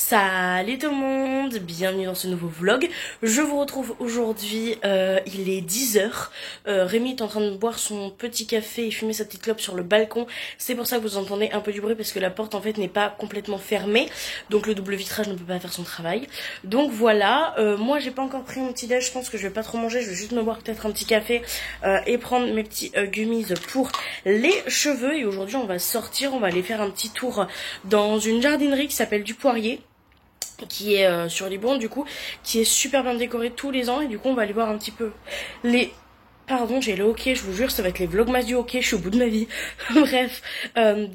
Salut tout le monde, bienvenue dans ce nouveau vlog. Je vous retrouve aujourd'hui, il est 10h. Rémi est en train de boire son petit café et fumer sa petite clope sur le balcon. C'est pour ça que vous entendez un peu du bruit parce que la porte en fait n'est pas complètement fermée. Donc le double vitrage ne peut pas faire son travail. Donc voilà, moi j'ai pas encore pris mon petit déj, je pense que je vais pas trop manger. Je vais juste me boire peut-être un petit café et prendre mes petits gummies pour les cheveux. Et aujourd'hui on va sortir, on va aller faire un petit tour dans une jardinerie qui s'appelle du Poirier, qui est sur Libourne du coup, qui est super bien décorée tous les ans. Et du coup on va aller voir un petit peu les... Pardon, j'ai le hockey, je vous jure, ça va être les vlogmas du hockey, je suis au bout de ma vie. Bref,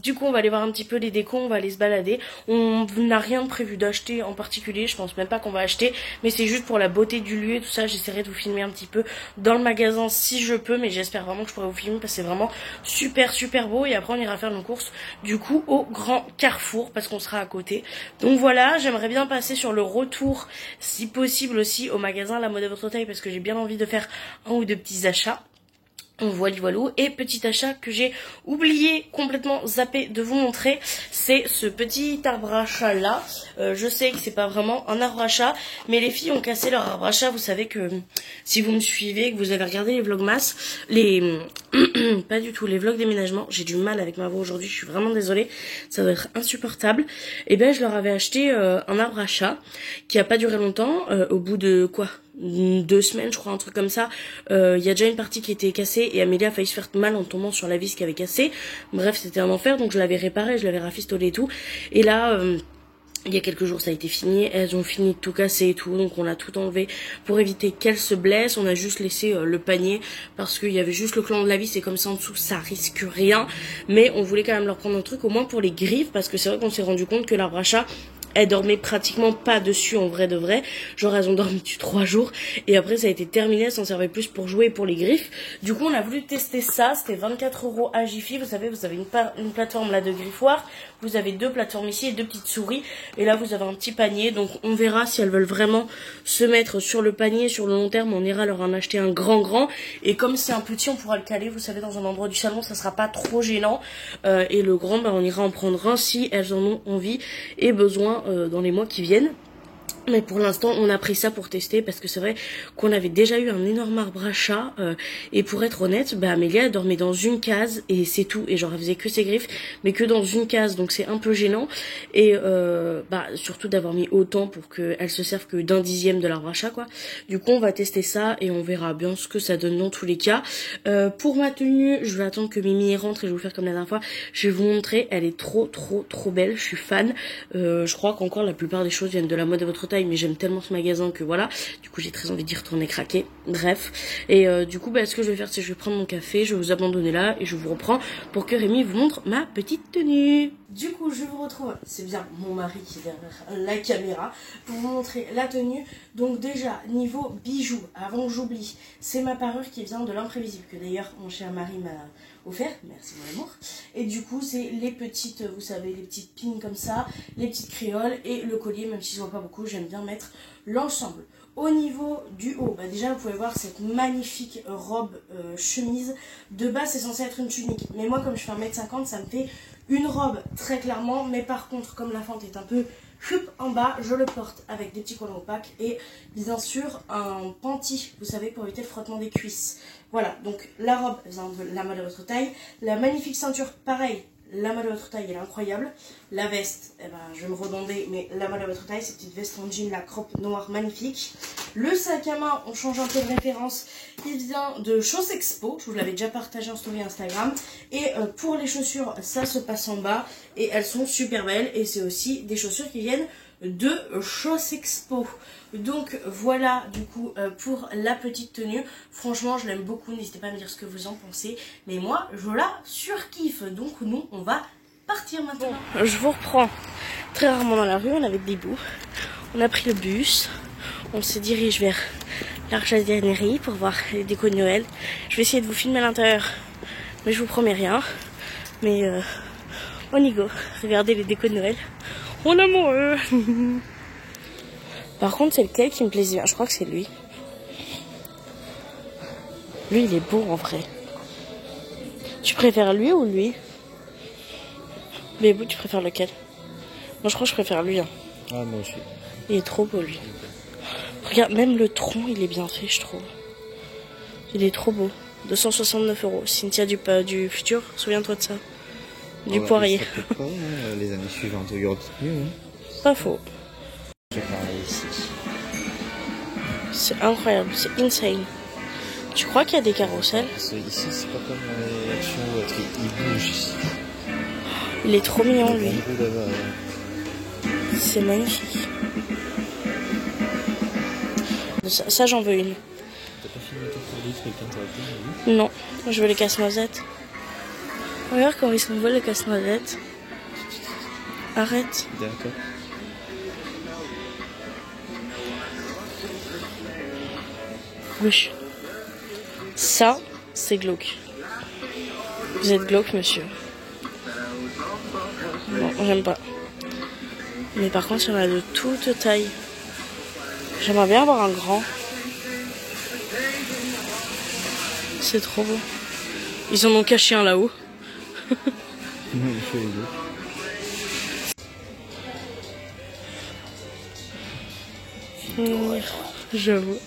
du coup on va aller voir un petit peu les décos, on va aller se balader. On n'a rien de prévu d'acheter en particulier, je pense même pas qu'on va acheter, mais c'est juste pour la beauté du lieu et tout ça. J'essaierai de vous filmer un petit peu dans le magasin si je peux, mais j'espère vraiment que je pourrai vous filmer parce que c'est vraiment super beau. Et après on ira faire nos courses du coup au Grand Carrefour parce qu'on sera à côté. Donc voilà, j'aimerais bien passer sur le retour si possible aussi au magasin La Mode à votre taille parce que j'ai bien envie de faire un ou deux petits achats. Voilou. Et petit achat que j'ai oublié, complètement zappé de vous montrer, c'est ce petit arbre à chat là. Je sais que c'est pas vraiment un arbre à chat, mais les filles ont cassé leur arbre à chat. Vous savez que si vous me suivez, que vous avez regardé les vlogmas, pas du tout, les vlogs déménagement, j'ai du mal avec ma voix aujourd'hui, je suis vraiment désolée, ça doit être insupportable. Et ben je leur avais acheté un arbre à chat qui a pas duré longtemps, au bout de quoi, 2 semaines je crois, un truc comme ça. Il y a déjà une partie qui était cassée et Amélie a failli se faire mal en tombant sur la vis qui avait cassé. Bref, c'était un enfer, donc je l'avais réparé, je l'avais rafistolé et tout. Et là il y a quelques jours ça a été fini, elles ont fini de tout casser et tout, donc on a tout enlevé pour éviter qu'elles se blessent. On a juste laissé le panier parce qu'il y avait juste le clan de la vis et comme ça en dessous ça risque rien, mais on voulait quand même leur prendre un truc au moins pour les griffes parce que c'est vrai qu'on s'est rendu compte que l'arbre à chat, elles dormaient pratiquement pas dessus en vrai de vrai. Genre elles ont dormi dessus 3 jours et après ça a été terminé, elles s'en servaient plus pour jouer et pour les griffes. Du coup on a voulu tester ça, c'était 24 € à Jiffy. Vous savez, vous avez une plateforme là de griffoir, vous avez 2 plateformes ici et 2 petites souris. Et là vous avez un petit panier, donc on verra si elles veulent vraiment se mettre sur le panier sur le long terme. On ira leur en acheter un grand. Et comme c'est un petit, on pourra le caler, vous savez, dans un endroit du salon, ça sera pas trop gênant. Et le grand, bah, on ira en prendre un si elles en ont envie et besoin dans les mois qui viennent. Mais pour l'instant on a pris ça pour tester parce que c'est vrai qu'on avait déjà eu un énorme arbre à chat et pour être honnête, bah Amélia elle dormait dans une case et c'est tout, et genre elle faisait que ses griffes mais que dans une case, donc c'est un peu gênant. Et bah surtout d'avoir mis autant pour qu'elle se serve que d'un dixième de l'arbre à chat quoi. Du coup on va tester ça et on verra bien ce que ça donne dans tous les cas. Pour ma tenue, je vais attendre que Mimi rentre et je vais vous faire comme la dernière fois, je vais vous montrer. Elle est trop belle, je suis fan. Je crois qu'encore la plupart des choses viennent de La Mode à votre taille, mais j'aime tellement ce magasin que voilà, du coup j'ai très envie d'y retourner craquer. Bref, et du coup bah, ce que je vais faire, c'est que je vais prendre mon café, je vais vous abandonner là et je vous reprends pour que Rémi vous montre ma petite tenue. Du coup je vous retrouve, c'est bien mon mari qui est derrière la caméra, pour vous montrer la tenue. Donc déjà niveau bijoux, avant que j'oublie, c'est ma parure qui vient de l'Imprévisible, que d'ailleurs mon cher mari m'a offert, merci mon amour. Et du coup c'est les petites, vous savez, les petites pins comme ça, les petites créoles et le collier, même si je vois pas beaucoup, j'aime bien mettre l'ensemble. Au niveau du haut, bah déjà vous pouvez voir cette magnifique robe chemise. De base c'est censé être une tunique, mais moi comme je fais 1m50 ça me fait une robe très clairement. Mais par contre comme la fente est un peu en bas, je le porte avec des petits collants opaques et bien sûr un panty, vous savez, pour éviter le frottement des cuisses. Voilà, donc la robe vient de La Mode à votre taille. La magnifique ceinture, pareil, La Mode à votre taille, elle est incroyable. La veste, eh ben, je vais me redonder, mais La Mode à votre taille, cette petite veste en jean, la crop noire magnifique. Le sac à main, on change un peu de référence, il vient de Chausse Expo, je vous l'avais déjà partagé en story Instagram. Et pour les chaussures, ça se passe en bas et elles sont super belles. Et c'est aussi des chaussures qui viennent de Chausse Expo. Donc voilà du coup pour la petite tenue. Franchement je l'aime beaucoup, n'hésitez pas à me dire ce que vous en pensez. Mais moi je la surkiffe. Donc nous on va partir maintenant. Bon, je vous reprends très rarement dans la rue, on avait des bouts. On a pris le bus, on se dirige vers la jardinerie pour voir les décos de Noël. Je vais essayer de vous filmer à l'intérieur, mais je vous promets rien. Mais on y go, regardez les décos de Noël. On est amoureux. Par contre, c'est lequel qui me plaisait bien? Je crois que c'est lui. Lui, il est beau en vrai. Tu préfères lui ou lui? Mais vous, tu préfères lequel? Moi, je crois que je préfère lui. Hein. Ah, moi aussi. Il est trop beau, lui. Regarde, même le tronc, il est bien fait, je trouve. Il est trop beau. 269 €. Cynthia du futur, souviens-toi de ça. Du poirier. Ça pas, hein, les années suivantes, il y aura peut-être mieux. Hein. Pas faux. Je vais parler ici. C'est incroyable, c'est insane. Tu crois qu'il y a des carrousels? Ici, c'est pas comme les actions où il bouge ici. Il est trop mignon, lui. Là-bas, C'est magnifique. Ça j'en veux une. T'as pas fini ton produit, quelqu'un t'a appelé? Non, je veux les casse-noisettes. Regarde comment ils sont beaux les casse-noisettes. Arrête. D'accord. Wesh. Ça, c'est glauque. Vous êtes glauque, monsieur. Non, j'aime pas. Mais par contre, il y en a de toute taille. J'aimerais bien avoir un grand. C'est trop beau. Ils en ont caché un là-haut. Non, il faut les deux. J'avoue.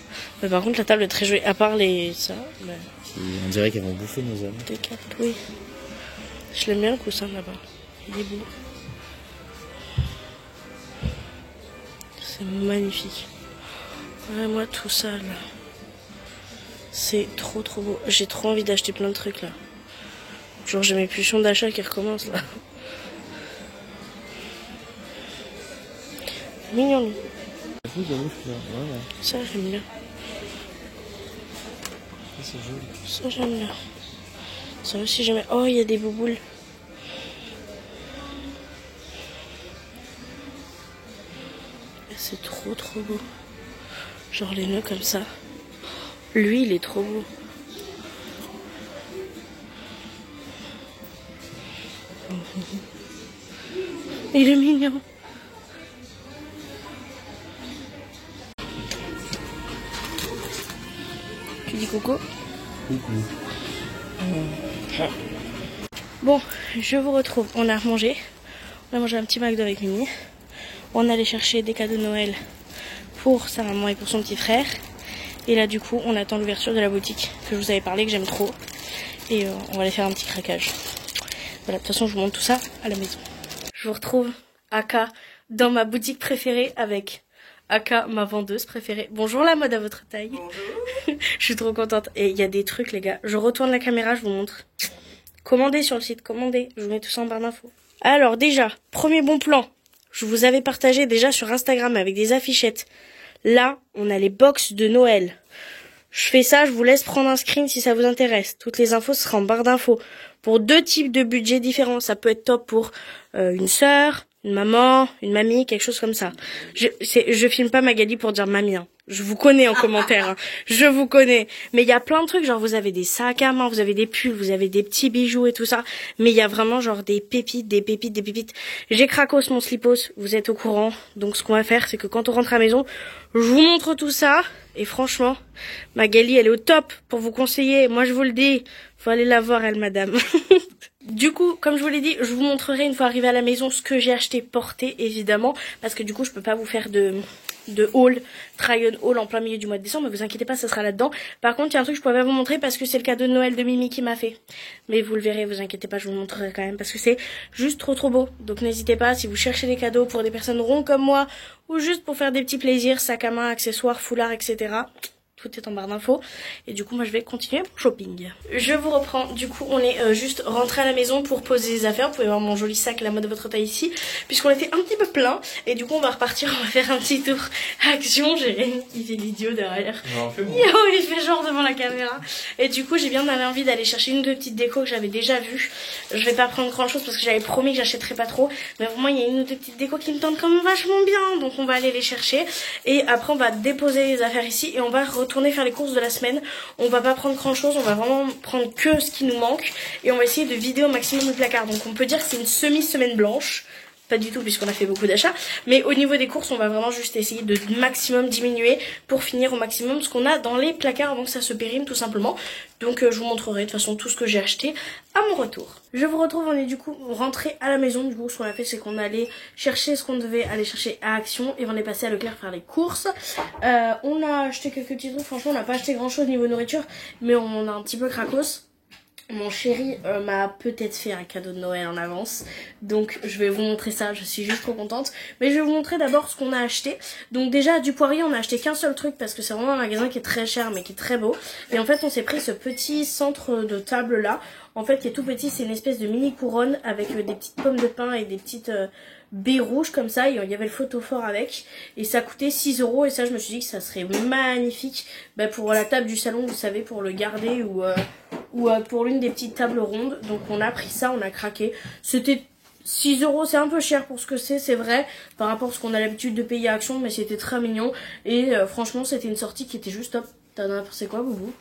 Mais par contre, la table est très jolie. À part les... ça, mais... On dirait qu'elles vont bouffer nos âmes. Des cartes, oui. Je l'aime bien le coussin là-bas. Il est beau. C'est magnifique. Ouais, moi tout ça là. C'est trop beau. J'ai trop envie d'acheter plein de trucs là. Genre j'ai mes pulsions d'achat qui recommencent là. Mignon lui. Ça j'aime bien. C'est joli. Ça j'aime bien. Ça aussi j'aime bien. Oh il y a des bouboules. C'est trop beau. Genre les nœuds comme ça. Lui il est trop beau. Il est mignon. Tu dis coucou? Coucou. Bon, je vous retrouve. On a mangé. On a mangé un petit McDo avec Mimi. On allait chercher des cadeaux de Noël pour sa maman et pour son petit frère. Et là, du coup, on attend l'ouverture de la boutique que je vous avais parlé, que j'aime trop. Et on va aller faire un petit craquage. Voilà, de toute façon, je vous montre tout ça à la maison. Je vous retrouve, Aka, dans ma boutique préférée avec Aka, ma vendeuse préférée. Bonjour la mode à votre taille. Bonjour. Je suis trop contente. Et il y a des trucs, les gars. Je retourne la caméra, je vous montre. Commandez sur le site, commandez. Je vous mets tout ça en barre d'infos. Alors, déjà, premier bon plan. Je vous avais partagé déjà sur Instagram avec des affichettes. Là, on a les box de Noël. Je fais ça, je vous laisse prendre un screen si ça vous intéresse. Toutes les infos seront en barre d'infos. Pour deux types de budgets différents. Ça peut être top pour une sœur, une maman, une mamie, quelque chose comme ça. Je filme pas Magali pour dire mamie. Hein. Je vous connais en commentaire. Hein. Je vous connais. Mais il y a plein de trucs. Genre vous avez des sacs à main, vous avez des pulls, vous avez des petits bijoux et tout ça. Mais il y a vraiment genre des pépites, des pépites, des pépites. J'ai cracos mon slipos. Vous êtes au courant. Donc ce qu'on va faire, c'est que quand on rentre à la maison, je vous montre tout ça. Et franchement, Magali, elle est au top pour vous conseiller. Moi, je vous le dis. Faut aller la voir, elle, madame. Du coup, comme je vous l'ai dit, je vous montrerai une fois arrivé à la maison ce que j'ai acheté porté, évidemment. Parce que du coup, je peux pas vous faire de haul, try on haul en plein milieu du mois de décembre. Mais vous inquiétez pas, ça sera là-dedans. Par contre, il y a un truc que je pourrais pas vous montrer parce que c'est le cadeau de Noël de Mimi qui m'a fait. Mais vous le verrez, vous inquiétez pas, je vous le montrerai quand même parce que c'est juste trop beau. Donc n'hésitez pas, si vous cherchez des cadeaux pour des personnes rondes comme moi ou juste pour faire des petits plaisirs, sac à main, accessoires, foulards, etc. Tout est en barre d'infos. Et du coup, moi, je vais continuer mon shopping. Je vous reprends. Du coup, on est juste rentré à la maison pour poser les affaires. Vous pouvez voir mon joli sac, la mode de votre taille ici. Puisqu'on était un petit peu plein. Et du coup, on va repartir. On va faire un petit tour action. Il fait l'idiot derrière. Non, il fait genre devant la caméra. Et du coup, j'ai bien envie d'aller chercher une ou deux petites décos que j'avais déjà vues. Je vais pas prendre grand chose parce que j'avais promis que j'achèterais pas trop. Mais vraiment, il y a une ou deux petites décos qui me tentent quand même vachement bien. Donc, on va aller les chercher. Et après, on va déposer les affaires ici. Et on va retourner faire les courses de la semaine. On va pas prendre grand chose, on va vraiment prendre que ce qui nous manque et on va essayer de vider au maximum le placard. Donc on peut dire que c'est une semi-semaine blanche. pas du tout puisqu'on a fait beaucoup d'achats, mais au niveau des courses on va vraiment juste essayer de maximum diminuer pour finir au maximum ce qu'on a dans les placards avant que ça se périme tout simplement. Donc je vous montrerai de toute façon tout ce que j'ai acheté à mon retour. Je vous retrouve, on est du coup rentré à la maison. Du coup ce qu'on a fait c'est qu'on allait chercher ce qu'on devait aller chercher à Action et on est passé à Leclerc faire les courses. On a acheté quelques petits trucs, franchement on n'a pas acheté grand chose niveau nourriture mais on a un petit peu cracos. Mon chéri m'a peut-être fait un cadeau de Noël en avance, donc je vais vous montrer ça, je suis juste trop contente. Mais je vais vous montrer d'abord ce qu'on a acheté. Donc déjà du Poirier on a acheté qu'un seul truc parce que c'est vraiment un magasin qui est très cher mais qui est très beau. Et en fait on s'est pris ce petit centre de table là, en fait qui est tout petit, c'est une espèce de mini couronne avec des petites pommes de pin et des petites baies rouges comme ça, et il y avait le photophore avec, et ça coûtait 6 € et ça je me suis dit que ça serait magnifique pour la table du salon, vous savez, pour le garder ou pour l'une des petites tables rondes. Donc on a pris ça, on a craqué. C'était 6 €, c'est un peu cher pour ce que c'est vrai, par rapport à ce qu'on a l'habitude de payer à Action, mais c'était très mignon. Et franchement c'était une sortie qui était juste top. T'en as pensé quoi, Boubou?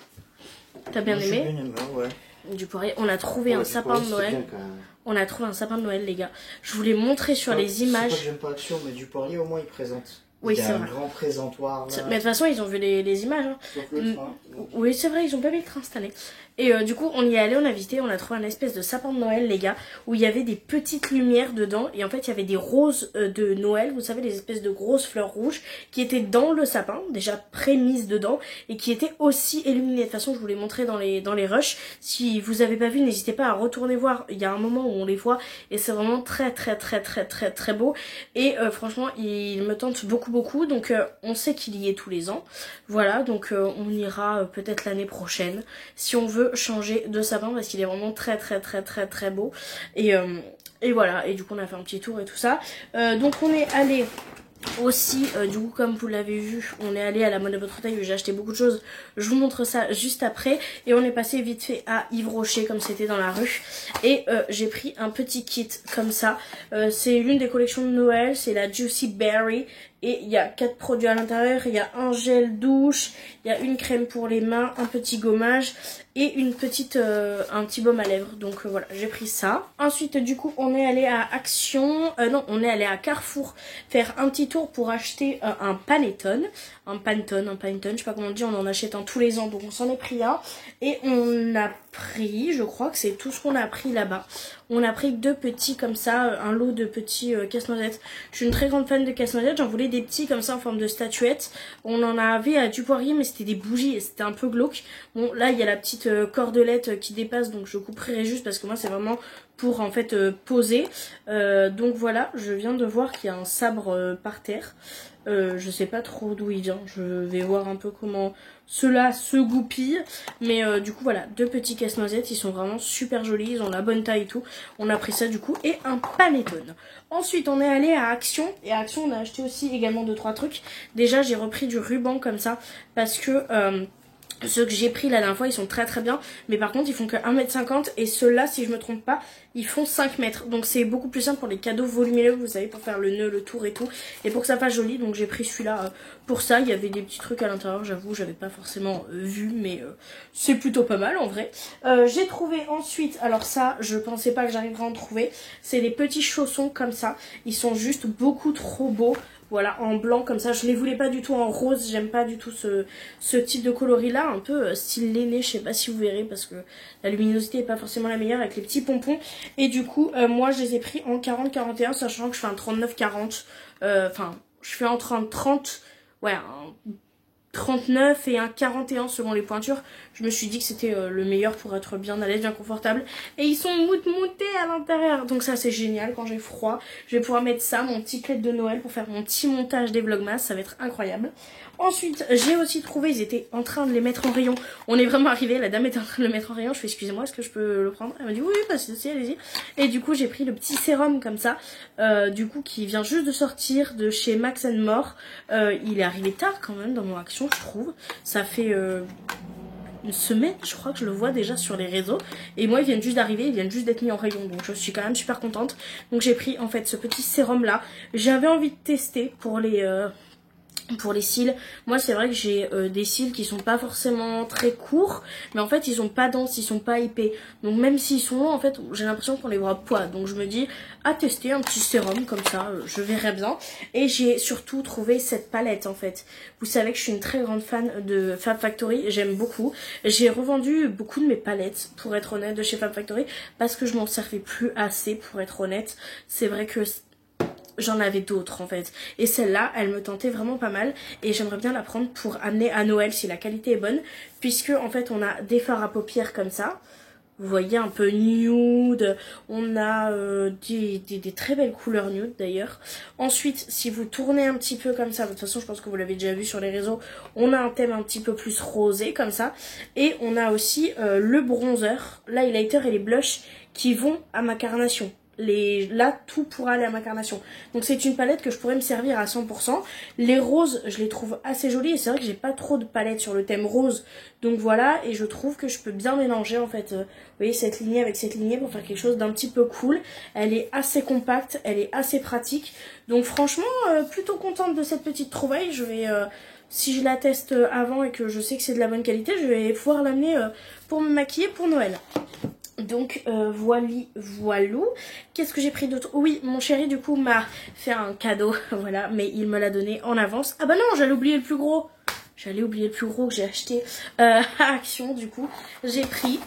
T'as bien aimé? Bien aimé, ouais. Du Poirier, on a trouvé un sapin de Noël. On a trouvé un sapin de Noël, les gars. Je vous l'ai montré sur les images. C'est pas que j'aime pas Action, mais du Poirier au moins il présente. Oui, il y a c'est un vrai. grand présentoir là. Mais de toute façon, ils ont vu les images. Hein. Sauf le train. Oui, c'est vrai, ils ont pas mis le train cette année. Et du coup, on y est allé, on a visité, on a trouvé un espèce de sapin de Noël, les gars, où il y avait des petites lumières dedans. Et en fait, il y avait des roses de Noël, vous savez, les espèces de grosses fleurs rouges qui étaient dans le sapin, déjà prémises dedans, et qui étaient aussi illuminées. De toute façon, je vous les montrais dans les rushs. Si vous avez pas vu, n'hésitez pas à retourner voir. Il y a un moment où on les voit, et c'est vraiment très très beau. Et franchement, il me tente beaucoup. Donc, on sait qu'il y est tous les ans. Voilà, donc on ira peut-être l'année prochaine, si on veut changer de sapin, parce qu'il est vraiment très beau. Et voilà, et du coup on a fait un petit tour et tout ça. Donc on est allé aussi, du coup comme vous l'avez vu, on est allé à la mode à votre taille où j'ai acheté beaucoup de choses. Je vous montre ça juste après. Et on est passé vite fait à Yves Rocher comme c'était dans la rue. Et j'ai pris un petit kit comme ça. C'est l'une des collections de Noël, c'est la Juicy Berry. Et il y a 4 produits à l'intérieur, il y a un gel douche, il y a une crème pour les mains, un petit gommage et un petit baume à lèvres. Donc voilà, j'ai pris ça. Ensuite du coup on est allé à Action, on est allé à Carrefour faire un petit tour pour acheter un panettone. Un panettone, je sais pas comment on dit, on en achète un tous les ans, donc on s'en est pris un. Et on a pris, je crois que c'est tout ce qu'on a pris là-bas. On a pris 2 petits comme ça, un lot de petits casse-noisettes. Je suis une très grande fan de casse-noisettes, j'en voulais des petits comme ça en forme de statuette. On en avait à du Poirier mais c'était des bougies et c'était un peu glauque. Bon là il y a la petite cordelette qui dépasse, donc je couperai juste parce que moi c'est vraiment pour en fait poser. Donc voilà, je viens de voir qu'il y a un sabre par terre. Je sais pas trop d'où il vient, je vais voir un peu comment cela se goupille. Mais du coup voilà, 2 petits casse-noisettes, ils sont vraiment super jolis, ils ont la bonne taille et tout. On a pris ça du coup, et un panettone. Ensuite on est allé à Action, et à Action on a acheté aussi également 2-3 trucs. Déjà j'ai repris du ruban comme ça, parce que ceux que j'ai pris la dernière fois ils sont très bien, mais par contre ils font que 1,50 m, et ceux-là si je me trompe pas ils font 5 mètres, donc c'est beaucoup plus simple pour les cadeaux volumineux, vous savez, pour faire le nœud, le tour et tout, et pour que ça fasse joli. Donc j'ai pris celui-là pour ça. Il y avait des petits trucs à l'intérieur, j'avoue j'avais pas forcément vu, mais c'est plutôt pas mal en vrai. J'ai trouvé ensuite, alors ça je pensais pas que j'arriverais à en trouver, c'est des petits chaussons comme ça, ils sont juste beaucoup trop beaux. Voilà, en blanc comme ça, je les voulais pas du tout en rose, j'aime pas du tout ce type de coloris là, un peu style l'aîné, je sais pas si vous verrez parce que la luminosité est pas forcément la meilleure avec les petits pompons. Et du coup, moi je les ai pris en 40-41, sachant que je fais un 39-40, enfin je fais entre un 30, ouais, un 39 et un 41 selon les pointures. Je me suis dit que c'était le meilleur pour être bien à l'aise, bien confortable. Et ils sont moutés à l'intérieur, donc ça c'est génial. Quand j'ai froid, je vais pouvoir mettre ça, mon petit plaid de Noël, pour faire mon petit montage des vlogmas, ça va être incroyable. Ensuite j'ai aussi trouvé, ils étaient en train de les mettre en rayon. On est vraiment arrivé, la dame était en train de le mettre en rayon. Je fais excusez-moi, est-ce que je peux le prendre? Elle m'a dit oui, si, allez-y. Et du coup j'ai pris le petit sérum comme ça, du coup qui vient juste de sortir de chez Max More. Il est arrivé tard quand même dans mon Action, je trouve. Ça fait une semaine, je crois que je le vois déjà sur les réseaux. Et moi, ils viennent juste d'arriver, ils viennent juste d'être mis en rayon. Donc je suis quand même super contente. Donc j'ai pris en fait ce petit sérum là. J'avais envie de tester pour les Pour les cils, moi c'est vrai que j'ai des cils qui sont pas forcément très courts, mais en fait ils sont pas denses, ils sont pas épais. Donc même s'ils sont longs, en fait j'ai l'impression qu'on les voit pas. Donc je me dis à tester un petit sérum comme ça, je verrai bien. Et j'ai surtout trouvé cette palette en fait. Vous savez que je suis une très grande fan de Fab Factory, j'aime beaucoup. J'ai revendu beaucoup de mes palettes pour être honnête de chez Fab Factory parce que je m'en servais plus assez pour être honnête. C'est vrai que j'en avais d'autres en fait. Et celle-là, elle me tentait vraiment pas mal. Et j'aimerais bien la prendre pour amener à Noël si la qualité est bonne. Puisque en fait, on a des fards à paupières comme ça. Vous voyez, un peu nude. On a des très belles couleurs nude d'ailleurs. Ensuite, si vous tournez un petit peu comme ça, de toute façon, je pense que vous l'avez déjà vu sur les réseaux, on a un thème un petit peu plus rosé comme ça. Et on a aussi le bronzer, l'highlighter et les blushs qui vont à ma carnation. Là tout pourra aller à ma carnation. Donc c'est une palette que je pourrais me servir à 100%. Les roses je les trouve assez jolies et c'est vrai que j'ai pas trop de palettes sur le thème rose. Donc voilà, et je trouve que je peux bien mélanger en fait vous voyez cette lignée avec cette lignée pour faire quelque chose d'un petit peu cool. Elle est assez compacte, elle est assez pratique. Donc franchement plutôt contente de cette petite trouvaille. Je vais si je la teste avant et que je sais que c'est de la bonne qualité, je vais pouvoir l'amener pour me maquiller pour Noël. Donc voilou. Qu'est-ce que j'ai pris d'autre? Oui, mon chéri du coup m'a fait un cadeau, voilà, mais il me l'a donné en avance. Ah bah non, j'allais oublier le plus gros. J'allais oublier le plus gros que j'ai acheté à Action du coup. J'ai pris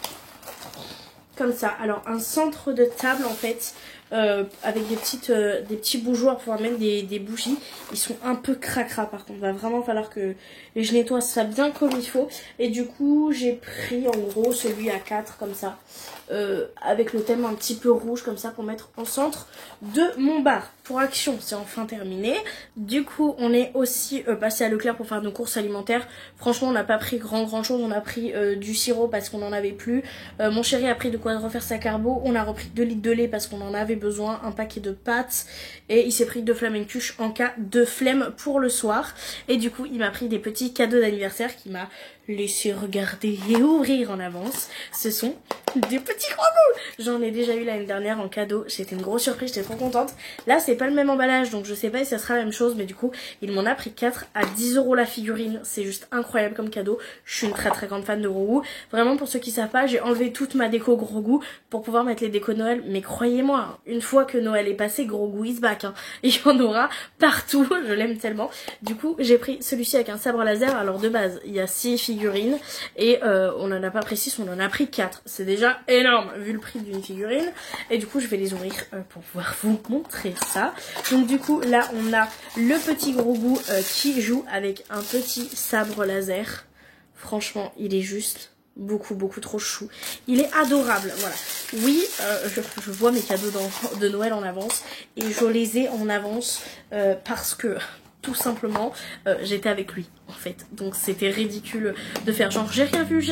comme ça, alors un centre de table en fait. Avec des petits bougeoirs pour pouvoir mettre des bougies. Ils sont un peu cracra par contre. Il va vraiment falloir que je nettoie ça bien comme il faut. Et du coup j'ai pris en gros celui à 4 comme ça. Avec le thème un petit peu rouge comme ça pour mettre en centre de mon bar. Pour Action c'est enfin terminé. Du coup on est aussi passé à Leclerc pour faire nos courses alimentaires. Franchement on n'a pas pris grand chose. On a pris du sirop parce qu'on n'en avait plus. Mon chéri a pris de quoi refaire sa carbo. On a repris 2 litres de lait parce qu'on en avait besoin, un paquet de pâtes et il s'est pris 2 flamencuches en cas de flemme pour le soir. Et du coup il m'a pris des petits cadeaux d'anniversaire qu'il m'a laissé regarder et ouvrir en avance. Ce sont des petits gros goûts. J'en ai déjà eu l'année dernière en cadeau, c'était une grosse surprise, j'étais trop contente. Là c'est pas le même emballage donc je sais pas si ça sera la même chose, mais du coup il m'en a pris 4 à 10 € la figurine. C'est juste incroyable comme cadeau. Je suis une très grande fan de gros goût. Vraiment pour ceux qui savent pas, j'ai enlevé toute ma déco gros goût pour pouvoir mettre les décos de Noël, mais croyez-moi, une fois que Noël est passé, gros goût is back, hein. Il y en aura partout, je l'aime tellement. Du coup j'ai pris celui-ci avec un sabre laser. Alors de base il y a 6 figurines et on en a pas pris 6, on en a pris 4. C'est déjà énorme vu le prix d'une figurine. Et du coup je vais les ouvrir pour pouvoir vous montrer ça. Donc du coup là on a le petit gros goût qui joue avec un petit sabre laser. Franchement il est juste beaucoup trop chou. Il est adorable, voilà. Oui, je vois mes cadeaux de Noël en avance et je les ai en avance parce que tout simplement j'étais avec lui en fait, donc c'était ridicule de faire genre j'ai rien vu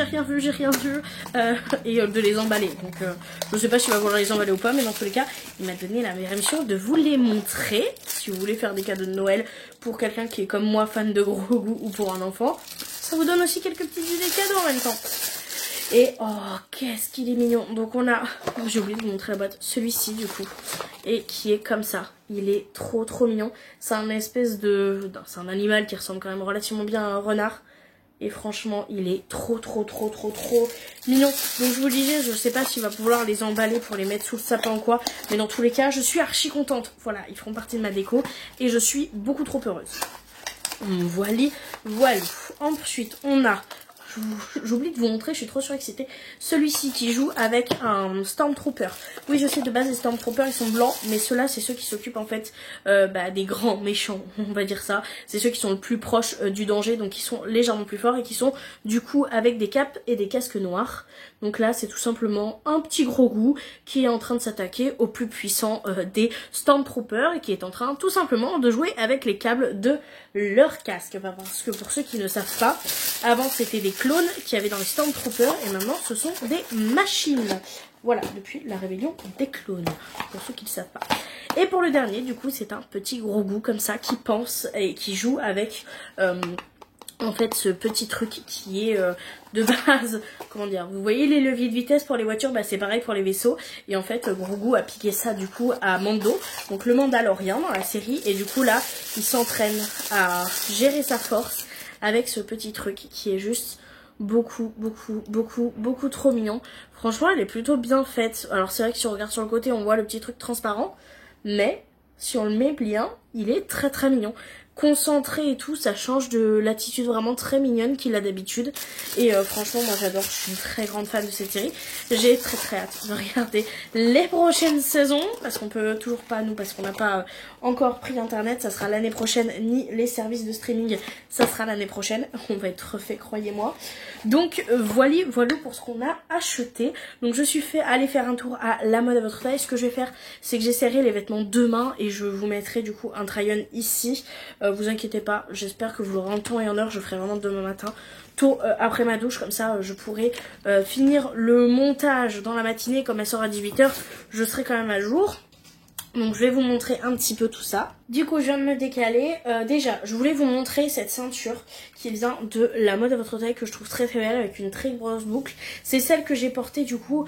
et de les emballer. Donc je sais pas s'il va vouloir les emballer ou pas, mais dans tous les cas il m'a donné la permission de vous les montrer si vous voulez faire des cadeaux de Noël pour quelqu'un qui est comme moi fan de gros goût ou pour un enfant. Ça vous donne aussi quelques petites idées cadeaux en même temps. Et oh qu'est-ce qu'il est mignon. Donc on a, j'ai oublié de vous montrer la boîte, celui-ci du coup, et qui est comme ça. Il est trop mignon. C'est un espèce de, c'est un animal qui ressemble quand même relativement bien à un renard. Et franchement il est trop mignon. Donc je vous le disais, je sais pas s'il va pouvoir les emballer pour les mettre sous le sapin ou quoi, mais dans tous les cas je suis archi contente. Voilà, ils feront partie de ma déco et je suis beaucoup trop heureuse. Voilà. Ensuite on a, j'oublie de vous montrer, je suis trop surexcitée, celui-ci qui joue avec un Stormtrooper. Oui je sais, de base les Stormtroopers ils sont blancs, mais ceux-là c'est ceux qui s'occupent en fait des grands méchants, on va dire ça. C'est ceux qui sont le plus proches du danger, donc qui sont légèrement plus forts et qui sont du coup avec des capes et des casques noirs. Donc là c'est tout simplement un petit gros goût qui est en train de s'attaquer au plus puissant des Stormtroopers et qui est en train tout simplement de jouer avec les câbles de leur casque. Parce que pour ceux qui ne savent pas, avant c'était des clones qu'il y avait dans les Stormtroopers et maintenant ce sont des machines. Voilà, depuis la rébellion des clones, pour ceux qui ne savent pas. Et pour le dernier, du coup, c'est un petit gros goût comme ça qui pense et qui joue avec en fait ce petit truc qui est de base, comment dire, vous voyez les leviers de vitesse pour les voitures, bah c'est pareil pour les vaisseaux, et en fait Grogu a piqué ça du coup à Mando, donc le Mandalorien dans la série, et du coup là il s'entraîne à gérer sa force avec ce petit truc qui est juste beaucoup trop mignon. Franchement elle est plutôt bien faite, alors c'est vrai que si on regarde sur le côté on voit le petit truc transparent, mais si on le met bien, il est très mignon. Concentré et tout, ça change de l'attitude vraiment très mignonne qu'il a d'habitude. Et franchement, moi j'adore, je suis une très grande fan de cette série. J'ai très hâte de regarder les prochaines saisons, parce qu'on peut toujours pas, nous, parce qu'on n'a pas encore pris internet, ça sera l'année prochaine, ni les services de streaming, ça sera l'année prochaine. On va être refait, croyez-moi. Donc voilà pour ce qu'on a acheté. Donc je suis fait aller faire un tour à la mode à votre taille. Ce que je vais faire, c'est que j'essaierai les vêtements demain et je vous mettrai du coup un try-on ici. Vous inquiétez pas, j'espère que vous l'aurez en temps et en heure. Je ferai vraiment demain matin, tôt après ma douche, comme ça je pourrai finir le montage dans la matinée. Comme elle sort à 18 h, je serai quand même à jour. Donc je vais vous montrer un petit peu tout ça. Du coup je viens de me décaler. Déjà je voulais vous montrer cette ceinture qui vient de la mode à votre taille, que je trouve très belle, avec une très grosse boucle. C'est celle que j'ai portée du coup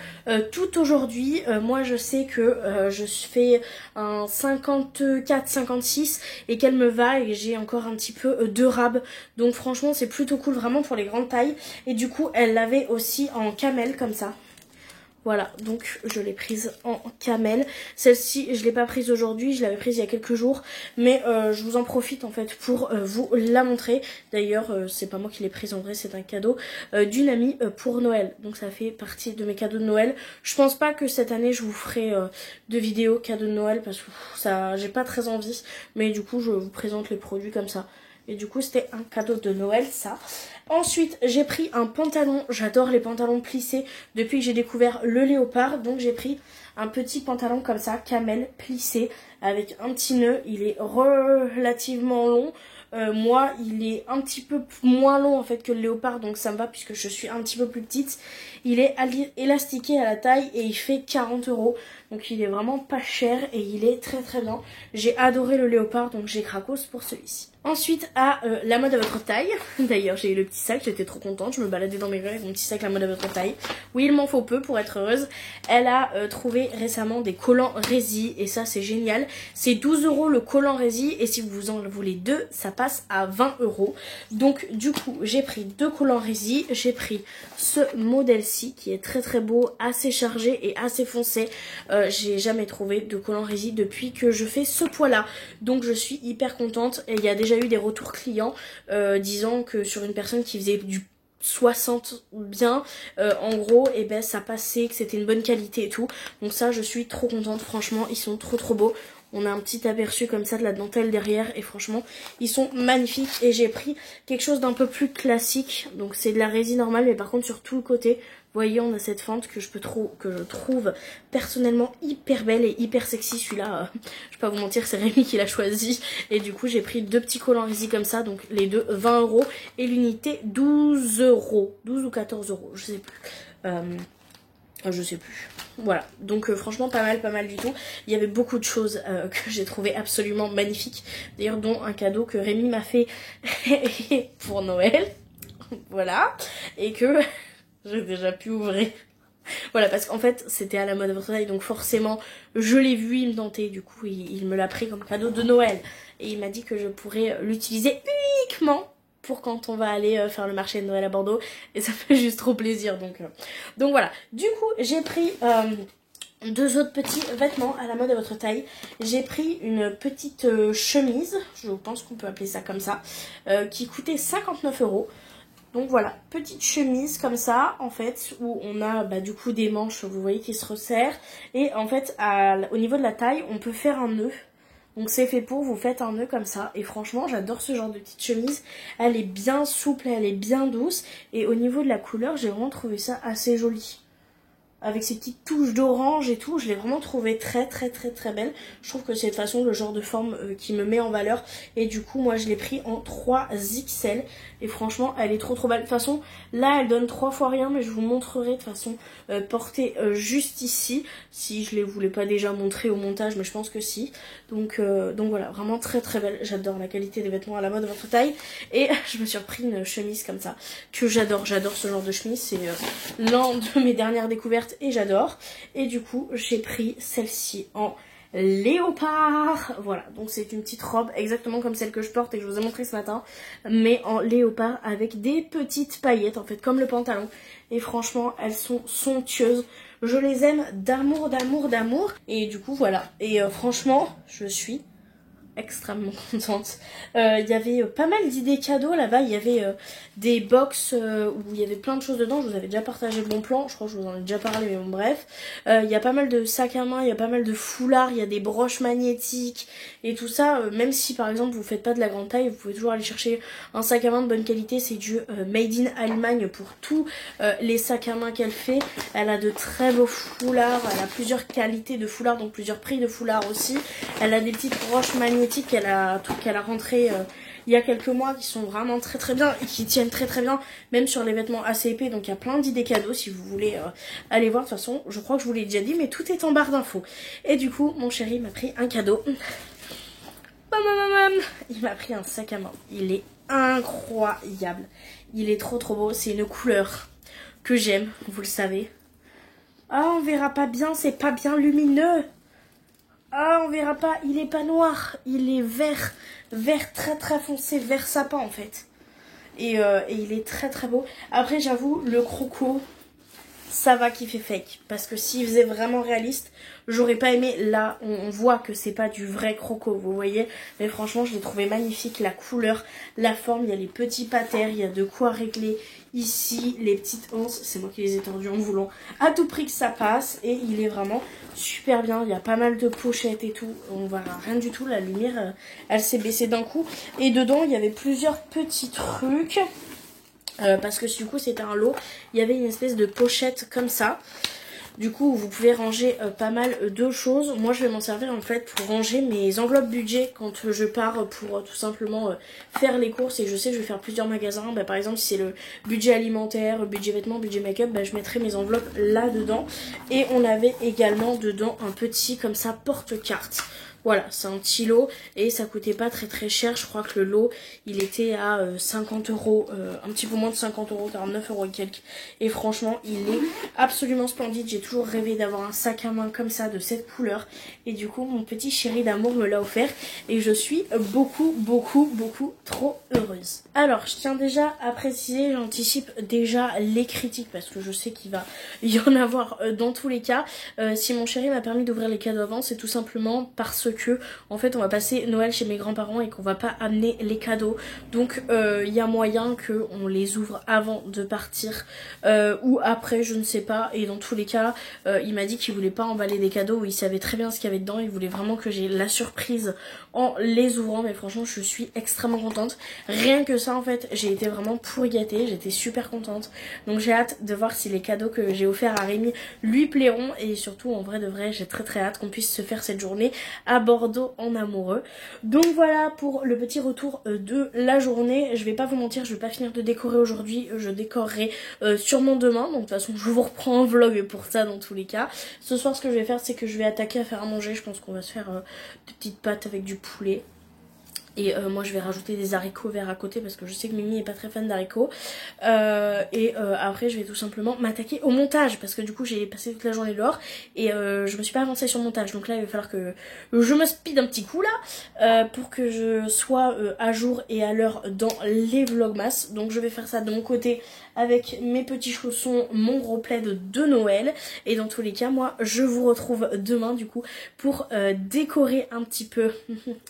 tout aujourd'hui. Moi je sais que je fais un 54-56 et qu'elle me va, et j'ai encore un petit peu de rab. Donc franchement c'est plutôt cool, vraiment pour les grandes tailles. Et du coup elle l'avait aussi en camel comme ça. Voilà, donc je l'ai prise en camel. Celle-ci, je ne l'ai pas prise aujourd'hui, je l'avais prise il y a quelques jours. Mais je vous en profite en fait pour vous la montrer. D'ailleurs, c'est pas moi qui l'ai prise en vrai, c'est un cadeau d'une amie pour Noël. Donc ça fait partie de mes cadeaux de Noël. Je pense pas que cette année je vous ferai de vidéos cadeaux de Noël, parce que ça, j'ai pas très envie. Mais du coup, je vous présente les produits comme ça. Et du coup c'était un cadeau de Noël ça. Ensuite j'ai pris un pantalon, j'adore les pantalons plissés depuis que j'ai découvert le léopard. Donc j'ai pris un petit pantalon comme ça, camel, plissé, avec un petit nœud. Il est relativement long. Moi il est un petit peu moins long en fait que le léopard, donc ça me va puisque je suis un petit peu plus petite. Il est élastiqué à la taille et il fait 40 €. Donc il est vraiment pas cher et il est très bien. J'ai adoré le léopard, donc j'ai cracos pour celui-ci. Ensuite à la mode à votre taille. D'ailleurs j'ai eu le petit sac, j'étais trop contente. Je me baladais dans mes rues avec mon petit sac la mode à votre taille. Oui, il m'en faut peu pour être heureuse. Elle a trouvé récemment des collants Rési et ça c'est génial. C'est 12 € le collant Rési, et si vous en voulez deux, ça passe à 20 €. Donc du coup j'ai pris deux collants Rési. J'ai pris ce modèle-ci qui est très beau, assez chargé et assez foncé. J'ai jamais trouvé de collant Rési depuis que je fais ce poids-là. Donc je suis hyper contente. Et il y a déjà eu des retours clients disant que sur une personne qui faisait du 60 bien, en gros, et ben ça passait, que c'était une bonne qualité et tout. Donc ça je suis trop contente, franchement ils sont trop beaux. On a un petit aperçu comme ça de la dentelle derrière et franchement ils sont magnifiques. Et j'ai pris quelque chose d'un peu plus classique, donc c'est de la résine normale, mais par contre sur tout le côté, vous voyez on a cette fente que je trouve personnellement hyper belle et hyper sexy. Celui-là, je vais pas vous mentir, c'est Rémi qui l'a choisi. Et du coup j'ai pris deux petits collants Rési comme ça, donc les deux 20 € et l'unité 12 €, 12 ou 14 €, je sais plus. Je sais plus. Voilà, donc franchement pas mal du tout. Il y avait beaucoup de choses que j'ai trouvé absolument magnifiques. D'ailleurs dont un cadeau que Rémi m'a fait pour Noël. Voilà. Et que j'ai déjà pu ouvrir. Voilà, parce qu'en fait c'était à la mode à votre taille, donc forcément je l'ai vu, il me tentait. Du coup il me l'a pris comme cadeau de Noël. Et il m'a dit que je pourrais l'utiliser uniquement pour quand on va aller faire le marché de Noël à Bordeaux, et ça fait juste trop plaisir. Donc voilà, du coup j'ai pris deux autres petits vêtements à la mode à votre taille. J'ai pris une petite chemise, je pense qu'on peut appeler ça comme ça, qui coûtait 59 €. Donc voilà, petite chemise comme ça en fait, où on a du coup des manches, vous voyez, qui se resserrent. Et en fait au niveau de la taille on peut faire un nœud. Donc c'est fait pour, vous faites un nœud comme ça. Et franchement j'adore ce genre de petite chemise. Elle est bien souple, elle est bien douce. Et au niveau de la couleur j'ai vraiment trouvé ça assez joli. avec ses petites touches d'orange et tout. Je l'ai vraiment trouvée très belle. Je trouve que c'est de toute façon le genre de forme qui me met en valeur. Et du coup, moi je l'ai pris en 3XL. Et franchement, elle est trop belle. De toute façon, là elle donne 3 fois rien, mais je vous montrerai de toute façon portée juste ici. Si je les voulais pas déjà montrer au montage, mais je pense que si. Donc voilà, vraiment très belle. J'adore la qualité des vêtements à la mode de votre taille. Et je me suis repris une chemise comme ça, que j'adore. J'adore ce genre de chemise. C'est l'un de mes dernières découvertes et j'adore. Et du coup, j'ai pris celle-ci en léopard. Voilà, donc c'est une petite robe exactement comme celle que je porte et que je vous ai montré ce matin, mais en léopard avec des petites paillettes en fait comme le pantalon. Et franchement, elles sont somptueuses. Je les aime d'amour. Et du coup, voilà. Et franchement, je suis extrêmement contente. Il y avait pas mal d'idées cadeaux là-bas. Il y avait des box où il y avait plein de choses dedans. Je vous avais déjà partagé le bon plan. Je crois que je vous en ai déjà parlé, mais bon bref. Il y a pas mal de sacs à main, il y a pas mal de foulards, il y a des broches magnétiques et tout ça. Même si par exemple vous faites pas de la grande taille, vous pouvez toujours aller chercher un sac à main de bonne qualité. C'est du Made in Allemagne pour tous les sacs à main qu'elle fait. Elle a de très beaux foulards. Elle a plusieurs qualités de foulards, donc plusieurs prix de foulards aussi. Elle a des petites broches magnétiques qu'elle a rentré il y a quelques mois qui sont vraiment très bien et qui tiennent très bien même sur les vêtements assez épais. Donc il y a plein d'idées cadeaux si vous voulez aller voir. De toute façon je crois que je vous l'ai déjà dit, mais tout est en barre d'infos. Et du coup mon chéri m'a pris un cadeau. Il m'a pris un sac à main. Il est incroyable, il est trop beau. C'est une couleur que j'aime, vous le savez. Ah, on verra pas bien, c'est pas bien lumineux. Ah, on verra pas, il est pas noir, il est vert très foncé, vert sapin en fait. Et il est très beau. Après j'avoue, le croco, ça va qui fait fake. Parce que s'il faisait vraiment réaliste, j'aurais pas aimé. Là, on voit que c'est pas du vrai croco, vous voyez. Mais franchement, je l'ai trouvé magnifique. La couleur, la forme, il y a les petits patères, il y a de quoi régler. Ici, les petites anses, c'est moi qui les ai tordues en voulant à tout prix que ça passe. Et il est vraiment super bien. Il y a pas mal de pochettes et tout. On voit rien du tout. La lumière, elle s'est baissée d'un coup. Et dedans, il y avait plusieurs petits trucs. Parce que du coup c'était un lot, il y avait une espèce de pochette comme ça. Du coup vous pouvez ranger pas mal de choses. Moi je vais m'en servir en fait pour ranger mes enveloppes budget quand je pars pour tout simplement faire les courses. Et je sais que je vais faire plusieurs magasins. Par exemple si c'est le budget alimentaire, le budget vêtements, budget make-up, je mettrai mes enveloppes là dedans. Et on avait également dedans un petit comme ça porte-carte. Voilà, c'est un petit lot et ça coûtait pas très cher. Je crois que le lot, il était à 50 €, un petit peu moins de 50 €, 49 € et quelques. Et franchement, il est absolument splendide. J'ai toujours rêvé d'avoir un sac à main comme ça, de cette couleur. Et du coup, mon petit chéri d'amour me l'a offert. Et je suis beaucoup trop heureuse. Alors, je tiens déjà à préciser, j'anticipe déjà les critiques parce que je sais qu'il va y en avoir dans tous les cas. Si mon chéri m'a permis d'ouvrir les cadeaux avant, c'est tout simplement parce que en fait on va passer Noël chez mes grands-parents et qu'on va pas amener les cadeaux. Donc il y a moyen qu'on les ouvre avant de partir ou après, je ne sais pas. Et dans tous les cas, il m'a dit qu'il voulait pas emballer des cadeaux où il savait très bien ce qu'il y avait dedans. Il voulait vraiment que j'ai la surprise en les ouvrant. Mais franchement je suis extrêmement contente. Rien que ça en fait, j'ai été vraiment pourri gâtée. J'étais super contente. Donc j'ai hâte de voir si les cadeaux que j'ai offerts à Rémi lui plairont. Et surtout en vrai de vrai, j'ai très hâte qu'on puisse se faire cette journée à Bordeaux en amoureux. Donc voilà pour le petit retour de la journée. Je vais pas vous mentir, je vais pas finir de décorer aujourd'hui. Je décorerai sûrement demain. Donc de toute façon je vous reprends un vlog pour ça dans tous les cas. Ce soir ce que je vais faire, c'est que je vais attaquer à faire à manger. Je pense qu'on va se faire des petites pâtes avec du poulet. Et moi je vais rajouter des haricots verts à côté parce que je sais que Mimi est pas très fan d'haricots. Après je vais tout simplement m'attaquer au montage parce que du coup j'ai passé toute la journée dehors et je me suis pas avancée sur le montage. Donc là il va falloir que je me speed un petit coup là pour que je sois à jour et à l'heure dans les vlogmas. Donc je vais faire ça de mon côté avec mes petits chaussons, mon gros plaid de Noël. Et dans tous les cas moi je vous retrouve demain du coup pour décorer un petit peu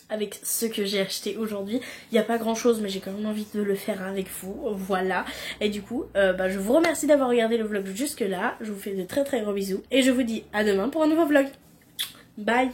avec ce que j'ai acheté aujourd'hui. Il n'y a pas grand chose mais j'ai quand même envie de le faire avec vous, voilà. Et du coup je vous remercie d'avoir regardé le vlog jusque là. Je vous fais de très gros bisous et je vous dis à demain pour un nouveau vlog. Bye.